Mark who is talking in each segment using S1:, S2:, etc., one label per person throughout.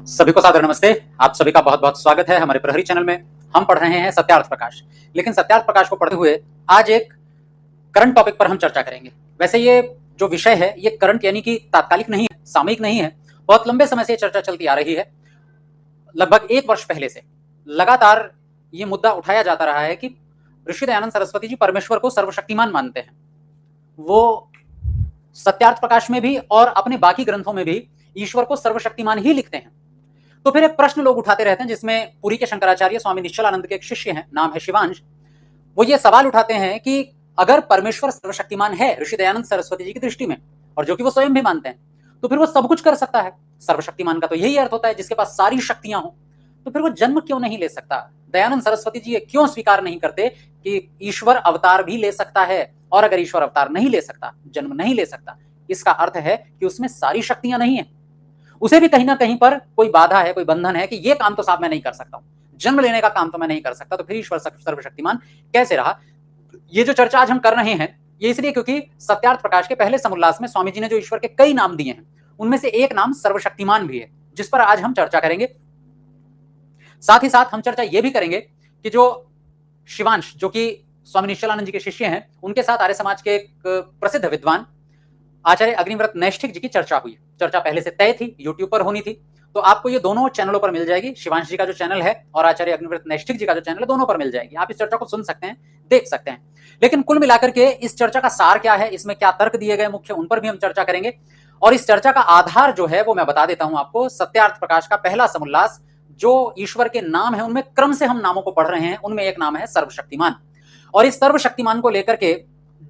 S1: सभी को सादर नमस्ते। आप सभी का बहुत बहुत स्वागत है हमारे प्रहरी चैनल में। हम पढ़ रहे हैं सत्यार्थ प्रकाश, लेकिन सत्यार्थ प्रकाश को पढ़ते हुए आज एक करंट टॉपिक पर हम चर्चा करेंगे। वैसे ये जो विषय है ये करंट यानी कि तात्कालिक नहीं है, सामयिक नहीं है, बहुत लंबे समय से चर्चा चलती आ रही है। लगभग 1 वर्ष पहले से लगातार ये मुद्दा उठाया जाता रहा है कि ऋषि दयानंद सरस्वती जी परमेश्वर को सर्वशक्तिमान मानते हैं। वो सत्यार्थ प्रकाश में भी और अपने बाकी ग्रंथों में भी ईश्वर को सर्वशक्तिमान ही लिखते हैं। तो फिर एक प्रश्न लोग उठाते रहते हैं, जिसमें पुरी के शंकराचार्य स्वामी निश्चलानंद के एक शिष्य हैं, नाम है शिवांश। वो ये सवाल उठाते हैं कि अगर परमेश्वर सर्वशक्तिमान है ऋषि दयानंद सरस्वती जी की दृष्टि में, और जो कि वो स्वयं भी मानते हैं, तो फिर वो सब कुछ कर सकता है। सर्वशक्तिमान का तो यही अर्थ होता है जिसके पास सारी शक्तियां हो। तो फिर वो जन्म क्यों नहीं ले सकता? दयानंद सरस्वती जी क्यों स्वीकार नहीं करते कि ईश्वर अवतार भी ले सकता है? और अगर ईश्वर अवतार नहीं ले सकता, जन्म नहीं ले सकता, इसका अर्थ है कि उसमें सारी शक्तियां नहीं है, उसे भी कहीं ना कहीं पर कोई बाधा है, कोई बंधन है कि ये काम तो साहब मैं नहीं कर सकता हूं, जन्म लेने का काम तो मैं नहीं कर सकता। तो फिर ईश्वर सर्वशक्तिमान कैसे रहा? ये जो चर्चा आज हम कर रहे हैं ये इसलिए क्योंकि सत्यार्थ प्रकाश के पहले समुल्लास में स्वामी जी ने जो ईश्वर के कई नाम दिए हैं उनमें से एक नाम सर्वशक्तिमान भी है, जिस पर आज हम चर्चा करेंगे। साथ ही साथ हम चर्चा ये भी करेंगे कि जो शिवांश, जो कि स्वामी निश्चलानंद जी के शिष्य हैं, उनके साथ आर्य समाज के एक प्रसिद्ध विद्वान आचार्य अग्निव्रत नैष्ठिक जी की चर्चा हुई। चर्चा पहले से तय थी, यूट्यूब पर होनी थी, तो आपको ये दोनों चैनलों पर मिल जाएगी। शिवांश जी का जो चैनल है और आचार्य अग्निव्रत नैष्ठिक जी का जो चैनल है, दोनों पर मिल जाएगी। आप इस चर्चा को सुन सकते हैं, देख सकते हैं। लेकिन कुल मिलाकर के इस चर्चा का सार क्या है, इसमें क्या तर्क दिए गए मुख्य, उन पर भी हम चर्चा करेंगे। और इस चर्चा का आधार जो है वो मैं बता देता हूं आपको। सत्यार्थ प्रकाश का पहला समुल्लास, जो ईश्वर के नाम है उनमें क्रम से हम नामों को पढ़ रहे हैं, उनमें एक नाम है सर्वशक्तिमान। और इस सर्वशक्तिमान को लेकर के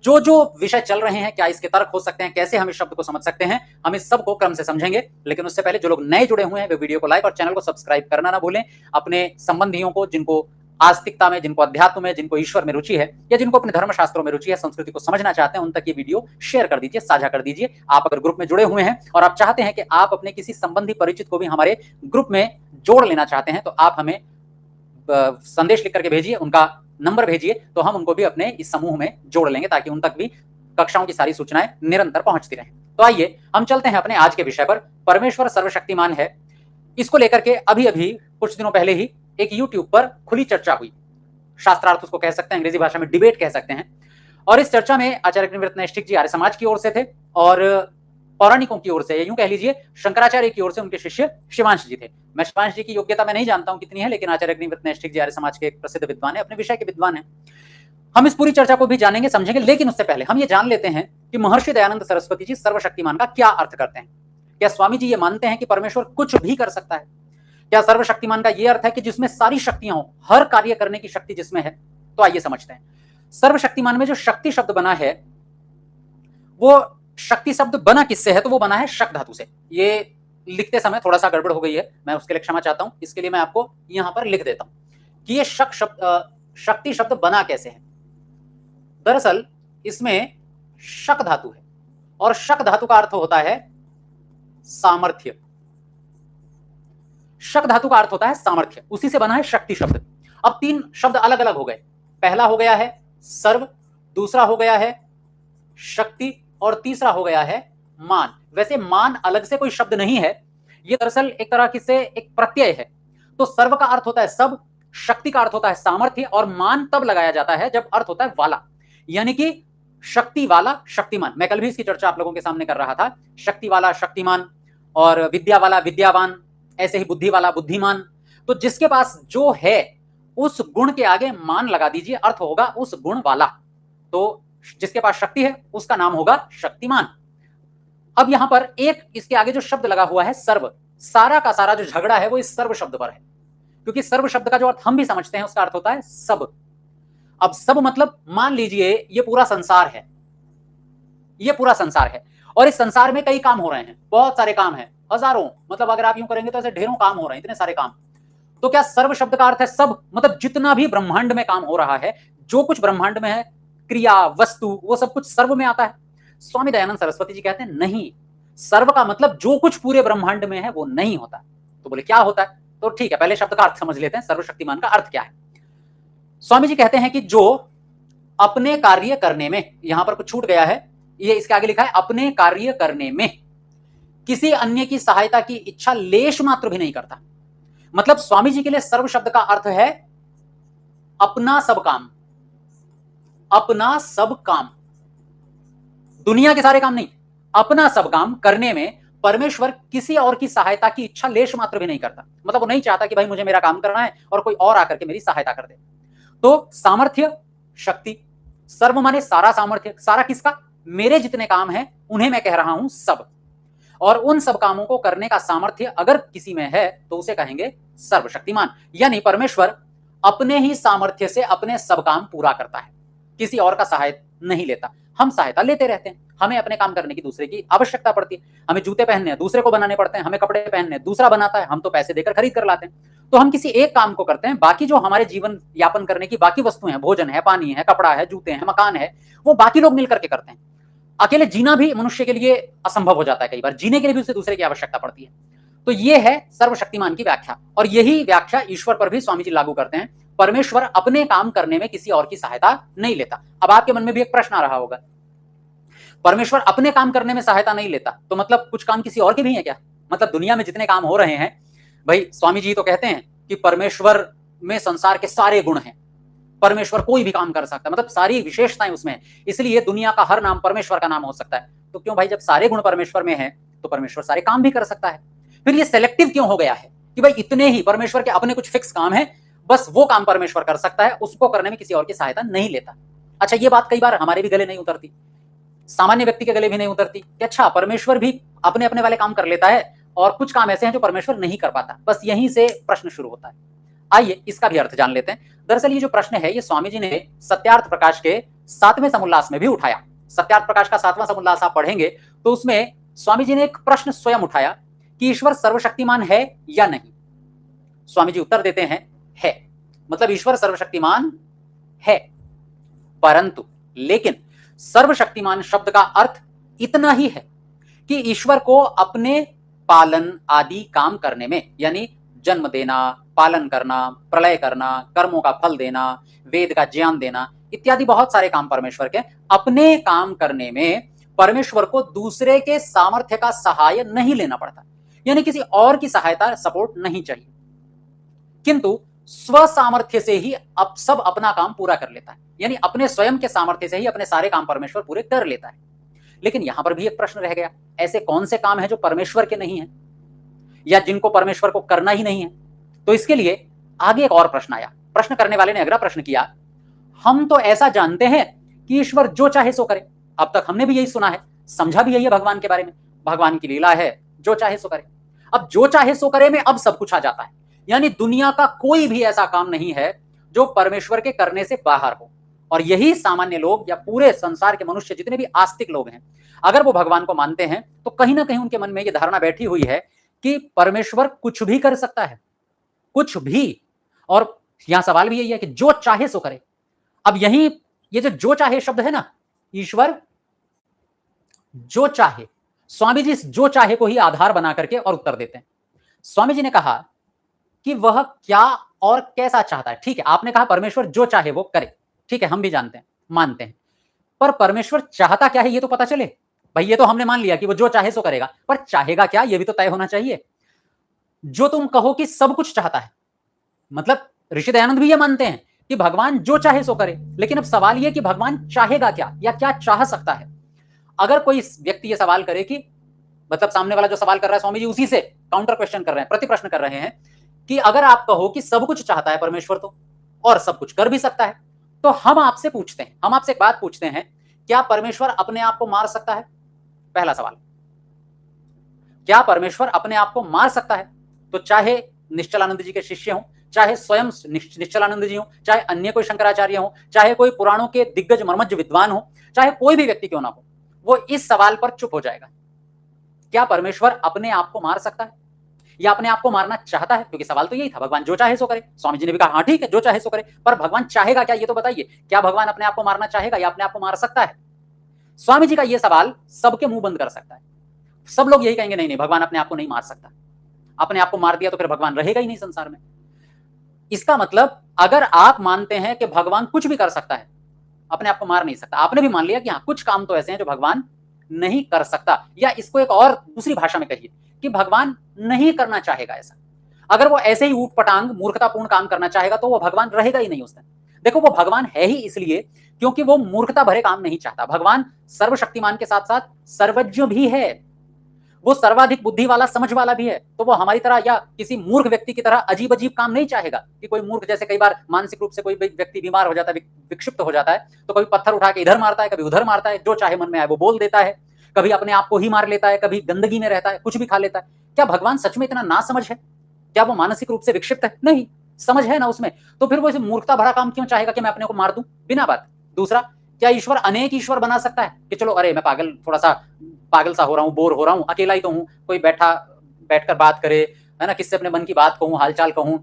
S1: जो जो विषय चल रहे हैं, क्या इसके तर्क हो सकते हैं, कैसे हम इस शब्द को समझ सकते हैं, हम इस सब को क्रम से समझेंगे। लेकिन उससे पहले जो लोग नए जुड़े हुए हैं वे वीडियो को लाइक और चैनल को सब्सक्राइब करना ना भूलें। अपने संबंधियों को, जिनको आस्तिकता में, जिनको अध्यात्म में, जिनको ईश्वर में रुचि है, या जिनको अपने धर्मशास्त्रों में रुचि है, संस्कृति को समझना चाहते हैं, उन तक ये वीडियो शेयर कर दीजिए, साझा कर दीजिए। आप अगर ग्रुप में जुड़े हुए हैं और आप चाहते हैं कि आप अपने किसी संबंधी परिचित को भी हमारे ग्रुप में जोड़ लेना चाहते हैं, तो आप हमें संदेश लिख करके भेजिए, उनका नंबर भेजिए, तो हम उनको भी अपने इस समूह में जोड़ लेंगे, ताकि उन तक भी कक्षाओं की सारी सूचनाएं निरंतर पहुंचती रहें। तो आइए हम चलते हैं अपने आज के विषय पर। परमेश्वर सर्वशक्तिमान है, इसको लेकर के अभी अभी कुछ दिनों पहले ही एक यूट्यूब पर खुली चर्चा हुई। शास्त्रार्थ उसको कह सकते हैं, अंग्रेजी भाषा में डिबेट कह सकते हैं। और इस चर्चा में आचार्य अग्निव्रत नैष्ठिक जी आर्य समाज की ओर से थे, और पौराणिकों की ओर से, यूं कह लीजिए शंकराचार्य की ओर से उनके शिष्य शिवांश जी थे। मैं शिवांश जी की योग्यता मैं नहीं जानता हूं कितनी है, लेकिन आचार्य अग्निव्रत नैष्ठिक जी आर्य समाज के एक प्रसिद्ध विद्वान है, अपने विषय के विद्वान है। हम इस पूरी चर्चा को भी जानेंगे, समझेंगे, लेकिन उससे पहले हम ये जान लेते हैं कि महर्षि दयानंद सरस्वती जी सर्वशक्तिमान का क्या अर्थ करते हैं। क्या स्वामी जी ये मानते हैं कि परमेश्वर कुछ भी कर सकता है? क्या सर्वशक्तिमान का ये अर्थ है कि जिसमें सारी शक्तियां हो, हर कार्य करने की शक्ति जिसमें है? तो आइए समझते हैं। सर्वशक्तिमान में जो शक्ति शब्द बना है, वो शक्ति शब्द बना किससे है? तो वो बना है शक धातु से। ये लिखते समय थोड़ा सा गड़बड़ हो गई है, मैं उसके लिए क्षमा चाहता हूं। इसके लिए मैं आपको यहां पर लिख देता हूं कि ये शक्ति शब्द बना कैसे है। दरअसल इसमें शक धातु है, और शक धातु का अर्थ होता है सामर्थ्य। शक धातु का अर्थ होता है सामर्थ्य, उसी से बना है शक्ति शब्द। अब तीन शब्द अलग अलग हो गए। पहला हो गया है सर्व, दूसरा हो गया है शक्ति, और तीसरा हो गया है मान। वैसे मान अलग से कोई शब्द नहीं है, यह दरअसल एक तरह की से एक प्रत्यय है। तो सर्व का अर्थ होता है सब, शक्ति का अर्थ होता है सामर्थ्य, और मान तब लगाया जाता है जब अर्थ होता है वाला, यानी कि शक्ति वाला शक्तिमान। मैं कल भी इसकी चर्चा आप लोगों के सामने कर रहा था। शक्ति वाला शक्तिमान, और विद्या वाला विद्यावान, ऐसे ही बुद्धि वाला बुद्धिमान। तो जिसके पास जो है उस गुण के आगे मान लगा दीजिए, अर्थ होगा उस गुण वाला। तो जिसके पास शक्ति है उसका नाम होगा शक्तिमान। अब यहां पर एक इसके आगे जो शब्द लगा हुआ है सर्व, सारा का सारा जो झगड़ा है वो इस सर्व शब्द पर है, क्योंकि सर्व शब्द का जो अर्थ हम भी समझते हैं उसका अर्थ होता है सब। अब सब मतलब मान लीजिए ये पूरा संसार है, ये पूरा संसार है, और इस संसार में कई काम हो रहे हैं, बहुत सारे काम हैं, हजारों, मतलब अगर आप यूं करेंगे तो ऐसे ढेरों काम हो रहे हैं, इतने सारे काम। तो क्या सर्व शब्द का अर्थ है सब? मतलब जितना भी ब्रह्मांड में काम हो रहा है, जो कुछ ब्रह्मांड में है, क्रिया वस्तु, वो सब कुछ सर्व में आता है? स्वामी दयानंद सरस्वती जी कहते हैं नहीं, सर्व का मतलब जो कुछ पूरे ब्रह्मांड में है वो नहीं होता। तो बोले क्या होता है? तो ठीक है, पहले शब्द का अर्थ समझ लेते हैं, सर्वशक्तिमान का अर्थ क्या है। स्वामी जी कहते हैं कि जो अपने कार्य करने में, यहां पर कुछ छूट गया है, ये इसके आगे लिखा है अपने कार्य करने में, किसी अन्य की सहायता की इच्छा लेश मात्र भी नहीं करता। मतलब स्वामी जी के लिए सर्व शब्द का अर्थ है अपना सब काम, अपना सब काम, दुनिया के सारे काम नहीं, अपना सब काम करने में परमेश्वर किसी और की सहायता की इच्छा लेश मात्र भी नहीं करता। मतलब वो नहीं चाहता कि भाई मुझे मेरा काम करना है और कोई और आकर के मेरी सहायता कर दे। तो सामर्थ्य, शक्ति, सर्व माने सारा सामर्थ्य, सारा किसका? मेरे जितने काम हैं उन्हें मैं कह रहा हूं सब, और उन सब कामों को करने का सामर्थ्य अगर किसी में है तो उसे कहेंगे सर्वशक्तिमान। यानी परमेश्वर अपने ही सामर्थ्य से अपने सब काम पूरा करता है, किसी और का सहायता नहीं लेता। हम सहायता लेते रहते हैं, हमें अपने काम करने की दूसरे की आवश्यकता पड़ती है। हमें जूते पहनने हैं, दूसरे को बनाने पड़ते हैं, हमें कपड़े पहनने हैं, दूसरा बनाता है, हम तो पैसे देकर खरीद कर लाते हैं। तो हम किसी एक काम को करते हैं, बाकी जो हमारे जीवन यापन करने की बाकी वस्तुएं हैं, भोजन है, पानी है, कपड़ा है, जूते हैं, मकान है, वो बाकी लोग मिलकर के करते हैं। अकेले जीना भी मनुष्य के लिए असंभव हो जाता है, कई बार जीने के लिए भी उसे दूसरे की आवश्यकता पड़ती है। तो ये है सर्वशक्तिमान की व्याख्या, और यही व्याख्या ईश्वर पर भी स्वामी जी लागू करते हैं। परमेश्वर अपने काम करने में किसी और की सहायता नहीं लेता। अब आपके मन में भी एक प्रश्न आ रहा होगा, परमेश्वर अपने काम करने में सहायता नहीं लेता तो मतलब कुछ काम किसी और के भी है क्या? मतलब दुनिया में जितने काम हो रहे हैं, भाई स्वामी जी तो कहते हैं कि परमेश्वर में संसार के सारे गुण हैं, परमेश्वर कोई भी काम कर सकता है, मतलब सारी विशेषताएं उसमें है, इसलिए दुनिया का हर नाम परमेश्वर का नाम हो सकता है। तो क्यों भाई, जब सारे गुण परमेश्वर में है तो परमेश्वर सारे काम भी कर सकता है। फिर ये सेलेक्टिव क्यों हो गया है कि भाई इतने ही परमेश्वर के अपने कुछ फिक्स काम है, बस वो काम परमेश्वर कर सकता है, उसको करने में किसी और की सहायता नहीं लेता। अच्छा, ये बात कई बार हमारे भी गले नहीं उतरती, सामान्य व्यक्ति के गले भी नहीं उतरती कि अच्छा परमेश्वर भी अपने अपने वाले काम कर लेता है और कुछ काम ऐसे हैं जो परमेश्वर नहीं कर पाता। बस यहीं से प्रश्न शुरू होता है। आइए इसका भी अर्थ जान लेते हैं। दरअसल ये जो प्रश्न है ये स्वामी जी ने सत्यार्थ प्रकाश के 7वें समुल्लास में भी उठाया। सत्यार्थ प्रकाश का 7वां समुल्लास आप पढ़ेंगे तो उसमें स्वामी जी ने एक प्रश्न स्वयं उठाया कि ईश्वर सर्वशक्तिमान है या नहीं। स्वामी जी उत्तर देते हैं है, मतलब ईश्वर सर्वशक्तिमान है, परंतु लेकिन सर्वशक्तिमान शब्द का अर्थ इतना ही है कि ईश्वर को अपने पालन आदि काम करने में, यानी जन्म देना, पालन करना, प्रलय करना, कर्मों का फल देना, वेद का ज्ञान देना इत्यादि बहुत सारे काम परमेश्वर के, अपने काम करने में परमेश्वर को दूसरे के सामर्थ्य का सहाय नहीं लेना पड़ता, यानी किसी और की सहायता, सपोर्ट नहीं चाहिए, किंतु स्व सामर्थ्य से ही अब सब अपना काम पूरा कर लेता है, यानी अपने स्वयं के सामर्थ्य से ही अपने सारे काम परमेश्वर पूरे कर लेता है। लेकिन यहां पर भी एक प्रश्न रह गया, ऐसे कौन से काम हैं जो परमेश्वर के नहीं हैं या जिनको परमेश्वर को करना ही नहीं है? तो इसके लिए आगे एक और प्रश्न आया। प्रश्न करने वाले ने अगला प्रश्न किया, हम तो ऐसा जानते हैं कि ईश्वर जो चाहे सो करे। अब तक हमने भी यही सुना है, समझा भी यही है भगवान के बारे में, भगवान की लीला है, जो चाहे सो करे। अब जो चाहे सो करे में अब सब कुछ आ जाता है, यानी दुनिया का कोई भी ऐसा काम नहीं है जो परमेश्वर के करने से बाहर हो। और यही सामान्य लोग या पूरे संसार के मनुष्य जितने भी आस्तिक लोग हैं, अगर वो भगवान को मानते हैं तो कहीं ना कहीं उनके मन में ये धारणा बैठी हुई है कि परमेश्वर कुछ भी कर सकता है, कुछ भी। और यहां सवाल भी यही है कि जो चाहे सो करे। अब यही ये जो चाहे शब्द है ना, ईश्वर जो चाहे, स्वामी जी जो चाहे को ही आधार बना करके और उत्तर देते हैं। स्वामी जी ने कहा कि वह क्या और कैसा चाहता है। ठीक है, आपने कहा परमेश्वर जो चाहे वो करे, ठीक है, हम भी जानते हैं, मानते हैं, पर परमेश्वर चाहता क्या है ये तो पता चले। भाई ये तो हमने मान लिया कि वो जो चाहे सो करेगा, पर चाहेगा क्या ये भी तो तय होना चाहिए। जो तुम कहो कि सब कुछ चाहता है, मतलब ऋषि दयानंद भी ये मानते हैं कि भगवान जो चाहे सो करे, लेकिन अब सवाल ये कि भगवान चाहेगा क्या या क्या चाह सकता है। अगर कोई व्यक्ति ये सवाल करे कि, मतलब सामने वाला जो सवाल कर रहा है स्वामी जी उसी से काउंटर क्वेश्चन कर रहे हैं, प्रति प्रश्न कर रहे हैं कि अगर आप कहो कि सब कुछ चाहता है परमेश्वर तो, और सब कुछ कर भी सकता है, तो हम आपसे पूछते हैं, हम आपसे एक बात पूछते हैं, क्या परमेश्वर अपने आप को मार सकता है? पहला सवाल, क्या परमेश्वर अपने आप को मार सकता है? तो चाहे निश्चलानंद जी के शिष्य हों, चाहे स्वयं निश्चलानंद जी हों, चाहे अन्य कोई शंकराचार्य हों, चाहे कोई पुराणों के दिग्गज मर्मज्ञ विद्वान हो, चाहे कोई भी व्यक्ति क्यों ना हो, वो इस सवाल पर चुप हो जाएगा। क्या परमेश्वर अपने आप को मार सकता है या अपने आप को मारना चाहता है? क्योंकि सवाल तो यही था, भगवान जो चाहे सो करे। स्वामी जी ने भी कहा हाँ ठीक है, जो चाहे सो करे, पर भगवान चाहेगा क्या ये तो बताइए। क्या भगवान अपने आप को मारना चाहेगा या अपने आप को मार सकता है? स्वामी जी का यह सवाल सबके मुंह बंद कर सकता है। सब लोग यही कहेंगे नहीं नहीं, भगवान अपने आप को नहीं मार सकता, अपने आप को मार दिया तो फिर भगवान रहेगा ही नहीं संसार में। इसका मतलब अगर आप मानते हैं कि भगवान कुछ भी कर सकता है, अपने आप को मार नहीं सकता, आपने भी मान लिया कि हाँ कुछ काम तो ऐसे हैं जो भगवान नहीं कर सकता। या इसको एक और दूसरी भाषा में कहिए कि भगवान नहीं करना चाहेगा ऐसा। अगर वो ऐसे ही ऊट पटांग मूर्खतापूर्ण काम करना चाहेगा तो वो भगवान रहेगा ही नहीं उसमें। देखो, वो भगवान है ही इसलिए क्योंकि वो मूर्खता भरे काम नहीं चाहता। भगवान सर्वशक्तिमान के साथ साथ सर्वज्ञ भी है, वो सर्वाधिक बुद्धि वाला, समझ वाला भी है। तो वो हमारी तरह या किसी मूर्ख व्यक्ति की तरह अजीब अजीब काम नहीं चाहेगा कि कोई मूर्ख, जैसे कई बार मानसिक रूप से कोई व्यक्ति बीमार हो जाता है, विक्षिप्त हो जाता है, तो कभी पत्थर उठा के इधर मारता है, कभी उधर मारता है, जो चाहे मन में आए वो बोल देता है, कभी अपने आप को ही मार लेता है, कभी गंदगी में रहता है, कुछ भी खा लेता है। क्या भगवान सच में इतना नासमझ है? क्या वो मानसिक रूप से विक्षिप्त है? नहीं, समझ है ना उसमें। तो फिर वो इसे मूर्खता भरा काम क्यों चाहेगा कि मैं अपने को मार दूं बिना बात? दूसरा, क्या ईश्वर अनेक ईश्वर बना सकता है कि चलो अरे मैं पागल, थोड़ा सा पागल सा हो रहा हूं, बोर हो रहा हूं, अकेला ही तो हूं, कोई बैठकर बात करे, है ना, किससे अपने मन की बात कहूं, हालचाल कहूं,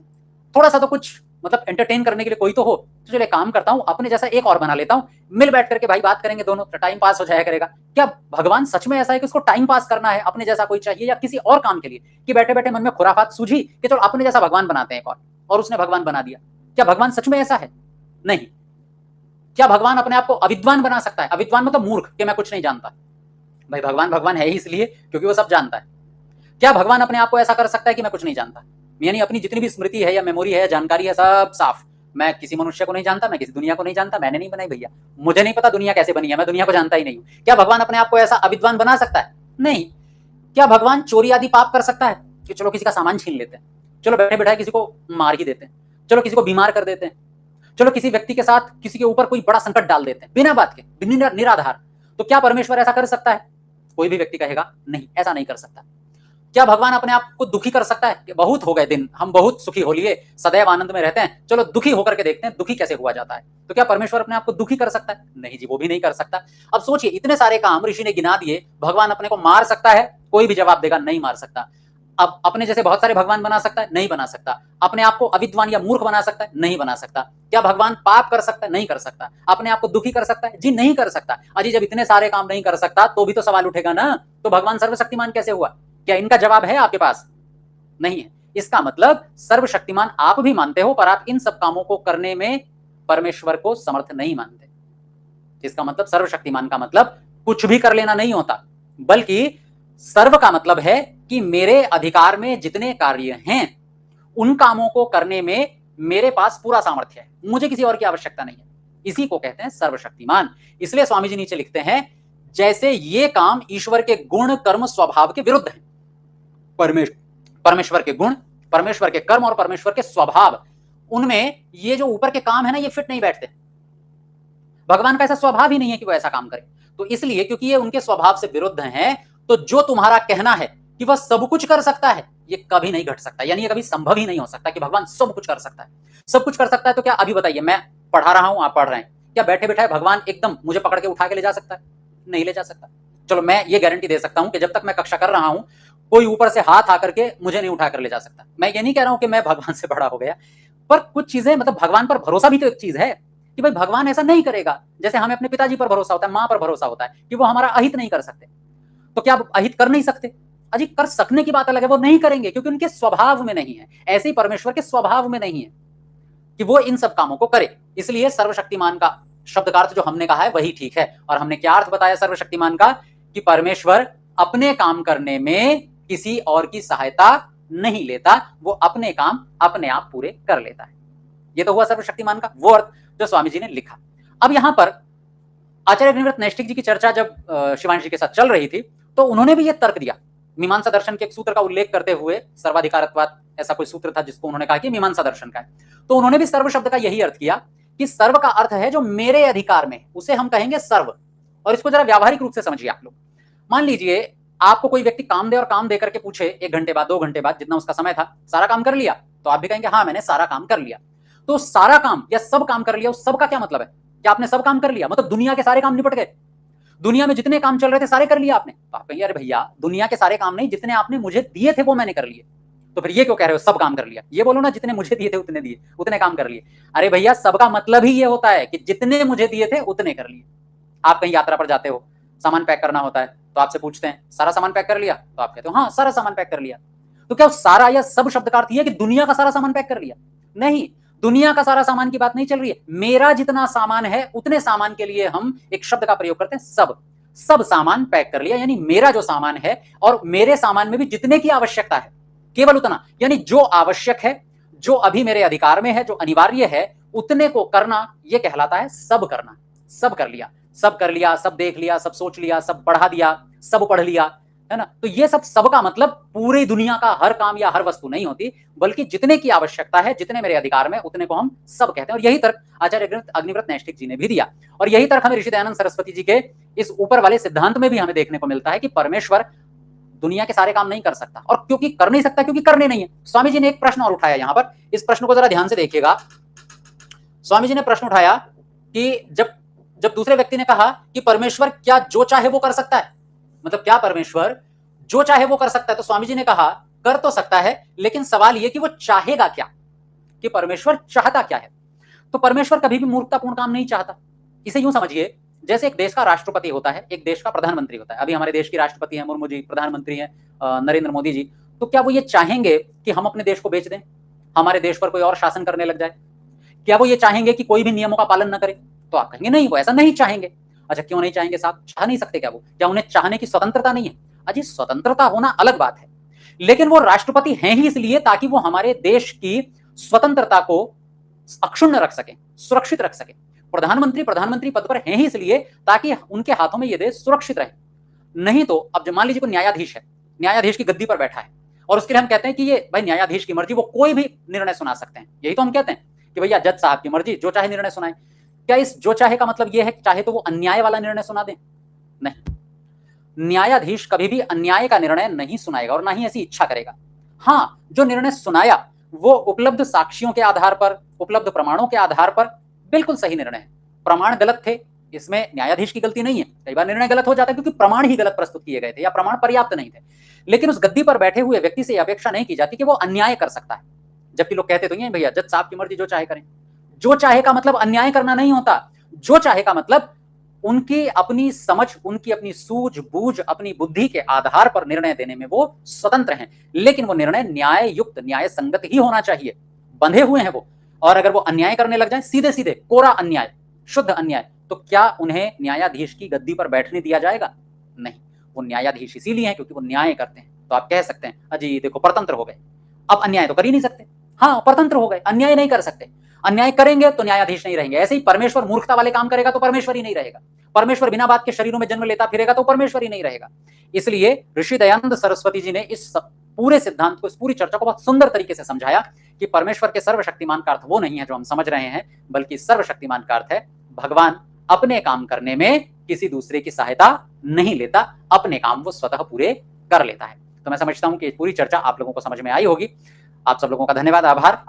S1: थोड़ा सा तो कुछ मतलब एंटरटेन करने के लिए कोई तो हो। तो चलो काम करता हूं, अपने जैसा एक और बना लेता हूं, मिल बैठ करके भाई बात करेंगे, दोनों टाइम पास हो जाया करेगा। क्या भगवान सच में ऐसा है कि उसको टाइम पास करना है, अपने जैसा कोई चाहिए, या किसी और काम के लिए कि बैठे बैठे मन में खुराफात सूझी कि चलो अपने जैसा भगवान बनाते हैं एक और उसने भगवान बना दिया? क्या भगवान सच में ऐसा है? नहीं। क्या भगवान अपने आप को अविद्वान बना सकता है? अविद्वान मतलब मूर्ख, कि मैं कुछ नहीं जानता। भाई भगवान भगवान है ही इसलिए क्योंकि वो सब जानता है। क्या भगवान अपने आप को ऐसा कर सकता है कि मैं कुछ नहीं जानता? यानी अपनी जितनी भी स्मृति है या मेमोरी है या जानकारी है, सब साफ। मैं किसी मनुष्य को नहीं जानता, मैं किसी दुनिया को नहीं जानता, मैंने नहीं बनाई भैया, मुझे नहीं पता दुनिया कैसे बनी है, मैं दुनिया को जानता ही नहीं हूं। क्या भगवान अपने आप को ऐसा अविद्वान बना सकता है? नहीं। क्या भगवान चोरी आदि पाप कर सकता है कि चलो किसी का सामान छीन लेते हैं, चलो बैठे बैठे किसी को मार ही देते हैं, चलो किसी को बीमार कर देते हैं, चलो किसी व्यक्ति के साथ किसी के ऊपर कोई बड़ा संकट डाल देते हैं बिना बात के, निराधार? तो क्या परमेश्वर ऐसा कर सकता है? कोई भी व्यक्ति कहेगा नहीं, ऐसा नहीं कर सकता। क्या भगवान अपने आप को दुखी कर सकता है कि बहुत हो गए दिन, हम बहुत सुखी हो लिए, सदैव आनंद में रहते हैं, चलो दुखी होकर के देखते हैं दुखी कैसे हुआ जाता है? तो क्या परमेश्वर अपने आप को दुखी कर सकता है? नहीं जी, वो भी नहीं कर सकता। अब सोचिए, इतने सारे काम ऋषि ने गिना दिए, भगवान अपने को मार सकता है? कोई भी जवाब देगा नहीं मार सकता। अब अपने जैसे बहुत सारे भगवान बना सकता है? नहीं बना सकता। अपने आप को अविद्वान या मूर्ख बना सकता है? नहीं बना सकता। क्या भगवान पाप कर सकता है? नहीं कर सकता। अपने आप को दुखी कर सकता है? जी नहीं कर सकता। अजी जब इतने सारे काम नहीं कर सकता तो भी तो सवाल उठेगा ना, तो भगवान सर्वशक्तिमान कैसे हुआ? क्या इनका जवाब है आपके पास? नहीं है। इसका मतलब सर्वशक्तिमान आप भी मानते हो, पर आप इन सब कामों को करने में परमेश्वर को समर्थ नहीं मानते। इसका मतलब सर्वशक्तिमान का मतलब कुछ भी कर लेना नहीं होता, बल्कि सर्व का मतलब है कि मेरे अधिकार में जितने कार्य हैं उन कामों को करने में मेरे पास पूरा सामर्थ्य है, मुझे किसी और की आवश्यकता नहीं है। इसी को कहते हैं सर्वशक्तिमान। इसलिए स्वामी जी नीचे लिखते हैं, जैसे ये काम ईश्वर के गुण कर्म स्वभाव के विरुद्ध है। परमेश्वर के गुण, परमेश्वर के कर्म और परमेश्वर के स्वभाव, उनमें ये जो ऊपर के काम है ना, ये फिट नहीं बैठते। भगवान का ऐसा स्वभाव ही नहीं है कि वो ऐसा काम करे। तो इसलिए क्योंकि ये उनके स्वभाव से विरुद्ध है, तो जो तुम्हारा कहना है कि वह सब कुछ कर सकता है, ये कभी नहीं घट सकता। यानी ये कभी संभव ही नहीं हो सकता कि भगवान सब कुछ कर सकता है। सब कुछ कर सकता है तो क्या अभी बताइए, मैं पढ़ा रहा हूं, आप पढ़ रहे हैं, क्या बैठे बैठे भगवान एकदम मुझे पकड़ के उठा के ले जा सकता है? नहीं ले जा सकता। चलो मैं ये गारंटी दे सकता हूं कि जब तक मैं कक्षा कर रहा हूं, कोई ऊपर से हाथ आकर के मुझे नहीं उठाकर ले जा सकता। मैं ये नहीं कह रहा हूं कि मैं भगवान से बड़ा हो गया, पर कुछ चीजें, मतलब भगवान पर भरोसा भी तो एक चीज है कि भाई भगवान ऐसा नहीं करेगा। जैसे हमें अपने पिताजी पर भरोसा होता है, मां पर भरोसा होता है कि वो हमारा अहित नहीं कर सकते। तो क्या अहित कर नहीं सकते? अजी कर सकने की बात अलग है, वो नहीं करेंगे क्योंकि उनके स्वभाव में नहीं है। ऐसे ही परमेश्वर के स्वभाव में नहीं है कि वो इन सब कामों को करे। इसलिए सर्वशक्तिमान का शब्द का अर्थ जो हमने कहा है वही ठीक है। और हमने क्या अर्थ बताया सर्वशक्तिमान का? कि परमेश्वर अपने काम करने में किसी और की सहायता नहीं लेता, वो अपने काम अपने आप पूरे कर लेता है। ये तो हुआ सर्वशक्तिमान का वो अर्थ जो स्वामी जी ने लिखा। अब यहां पर आचार्य अग्निव्रत नैष्ठिक जी की चर्चा जब शिवांश जी के साथ चल रही थी, तो उन्होंने भी ये तर्क दिया, मीमांसा दर्शन के एक सूत्र का उल्लेख करते हुए, सर्वाधिकारत्वाद ऐसा कोई सूत्र था जिसको उन्होंने कहा कि मीमांसा दर्शन का है। तो उन्होंने भी सर्व शब्द का यही अर्थ किया कि सर्व का अर्थ है जो मेरे अधिकार में, उसे हम कहेंगे सर्व। और इसको जरा व्यावहारिक रूप से समझिए आप लोग। मान लीजिए आपको कोई व्यक्ति काम दे और काम दे करके पूछे 1 घंटे बाद, 2 घंटे बाद, जितना उसका समय था, सारा काम कर लिया? तो आप भी कहेंगे हाँ मैंने सारा काम कर लिया। तो सारा काम या सब काम कर लिया, उस सब का क्या मतलब है? क्या आपने सब काम कर लिया मतलब दुनिया के सारे काम निपट गए, दुनिया में जितने काम चल रहे थे सारे कर लिया आपने? तो आप कहिए अरे भैया दुनिया के सारे काम नहीं, जितने आपने मुझे दिए थे वो मैंने कर लिए। तो फिर ये क्यों कह रहे हो सब काम कर लिया? ये बोलो ना जितने मुझे दिए थे उतने दिए, उतने काम कर लिए। अरे भैया सबका मतलब ही ये होता है कि जितने मुझे दिए थे उतने कर लिए। आप कहीं यात्रा पर जाते हो, सामान पैक करना होता है, तो आपसे पूछते हैं सारा सामान पैक कर लिया? तो आप कहते हो हाँ सारा सामान पैक कर लिया। तो क्या सारा या सब शब्द का अर्थ यह कि दुनिया का सारा सामान पैक कर लिया? नहीं, दुनिया का सारा सामान की बात नहीं चल रही है। मेरा जितना सामान है उतने सामान के लिए हम एक शब्द का प्रयोग करते हैं सब। सब सामान पैक कर लिया, यानी मेरा जो सामान है और मेरे सामान में भी जितने की आवश्यकता है केवल उतना, यानी जो आवश्यक है, जो अभी मेरे अधिकार में है, जो अनिवार्य है, उतने को करना, यह कहलाता है सब करना। सब कर लिया, सब कर लिया, सब देख लिया, सब सोच लिया, सब बढ़ा दिया, सब पढ़ लिया, है ना। तो ये सब सबका मतलब पूरी दुनिया का हर काम या हर वस्तु नहीं होती, बल्कि जितने की आवश्यकता है, जितने मेरे अधिकार में, उतने को हम सब कहते हैं। और यही तर्क आचार्य अग्निव्रत नैष्ठिक जी ने भी दिया, और यही तर्क हमें ऋषि दयानंद सरस्वती जी के इस ऊपर वाले सिद्धांत में भी हमें देखने को मिलता है कि परमेश्वर दुनिया के सारे काम नहीं कर सकता। और क्योंकि कर नहीं सकता, क्योंकि करने नहीं है। स्वामी जी ने एक प्रश्न और उठाया यहां पर, इस प्रश्न को जरा ध्यान से देखिएगा। स्वामी जी ने प्रश्न उठाया कि जब दूसरे व्यक्ति ने कहा कि परमेश्वर क्या जो चाहे वो कर सकता है, मतलब क्या परमेश्वर जो चाहे वो कर सकता है, तो स्वामी जी ने कहा कर तो सकता है, लेकिन सवाल यह कि वो चाहेगा क्या, कि परमेश्वर चाहता क्या है। तो परमेश्वर कभी भी मूर्खतापूर्ण काम नहीं चाहता। इसे यूं समझिए, जैसे एक देश का राष्ट्रपति होता है, एक देश का प्रधानमंत्री होता है। अभी हमारे देश की राष्ट्रपति है मुर्मू जी, प्रधानमंत्री है नरेंद्र मोदी जी। तो क्या वो ये चाहेंगे कि हम अपने देश को बेच दें, हमारे देश पर कोई और शासन करने लग जाए? क्या वो ये चाहेंगे कि कोई भी नियमों का पालन न करे? तो आप कहेंगे नहीं, वो ऐसा नहीं चाहेंगे। अच्छा, क्यों नहीं चाहेंगे साहब? चाह नहीं सकते क्या वो? क्या उन्हें चाहने की स्वतंत्रता नहीं है? अजी, स्वतंत्रता होना अलग बात है, लेकिन वो राष्ट्रपति हैं ही इसलिए ताकि वो हमारे देश की स्वतंत्रता को अक्षुण्ण रख सके, सुरक्षित रख सके। प्रधानमंत्री पद पर हैं ही इसलिए ताकि उनके हाथों में ये देश सुरक्षित रहे। नहीं तो अब मान लीजिए कोई न्यायाधीश है, न्यायाधीश की गद्दी पर बैठा है, और उसके लिए हम कहते हैं कि ये भाई न्यायाधीश की मर्जी, वो कोई भी निर्णय सुना सकते हैं। यही तो हम कहते हैं कि भैया जज साहब की मर्जी, जो चाहे निर्णय सुनाए। क्या इस जो चाहे का मतलब यह है कि चाहे तो वो अन्याय वाला निर्णय सुना दें? नहीं, न्यायाधीश कभी भी अन्याय का निर्णय नहीं सुनाएगा और ना ही ऐसी इच्छा करेगा। हाँ, जो निर्णय सुनाया वो उपलब्ध साक्ष्यों के आधार पर, उपलब्ध प्रमाणों के आधार पर बिल्कुल सही निर्णय है। प्रमाण गलत थे, इसमें न्यायाधीश की गलती नहीं है। कई बार निर्णय गलत हो जाता है क्योंकि प्रमाण ही गलत प्रस्तुत किए गए थे या प्रमाण पर्याप्त नहीं थे। लेकिन उस गद्दी पर बैठे हुए व्यक्ति से अपेक्षा नहीं की जाती कि वो अन्याय कर सकता है। जबकि लोग कहते तो ये भैया जज साहब की मर्जी, जो चाहे करें। जो चाहे का मतलब अन्याय करना नहीं होता। जो चाहे का मतलब उनकी अपनी समझ, उनकी अपनी सूझबूझ, अपनी बुद्धि के आधार पर निर्णय देने में वो स्वतंत्र हैं, लेकिन वो निर्णय न्याय युक्त, न्याय संगत ही होना चाहिए। बंधे हुए हैं वो, और अगर वो अन्याय करने लग जाए, सीधे सीधे कोरा अन्याय, शुद्ध अन्याय, तो क्या उन्हें न्यायाधीश की गद्दी पर बैठने दिया जाएगा? नहीं। वो न्यायाधीश इसीलिए हैं क्योंकि वो न्याय करते हैं। तो आप कह सकते हैं अजी देखो परतंत्र हो गए, अब अन्याय तो कर ही नहीं सकते। हाँ, परतंत्र हो गए, अन्याय नहीं कर सकते। अन्याय करेंगे तो न्यायाधीश नहीं रहेंगे। ऐसे ही परमेश्वर मूर्खता वाले काम करेगा तो परमेश्वर ही नहीं रहेगा। परमेश्वर बिना बात के शरीरों में जन्म लेता फिरेगा तो परमेश्वर ही नहीं रहेगा। इसलिए ऋषि दयानंद सरस्वती जी ने इस पूरे सिद्धांत को, इस पूरी चर्चा को बहुत सुंदर तरीके से समझाया कि परमेश्वर के सर्वशक्तिमान का अर्थ वो नहीं है जो हम समझ रहे हैं, बल्कि सर्वशक्तिमान का अर्थ है भगवान अपने काम करने में किसी दूसरे की सहायता नहीं लेता, अपने काम वो स्वतः पूरे कर लेता है। तो मैं समझता हूं कि पूरी चर्चा आप लोगों को समझ में आई होगी। आप सब लोगों का धन्यवाद, आभार।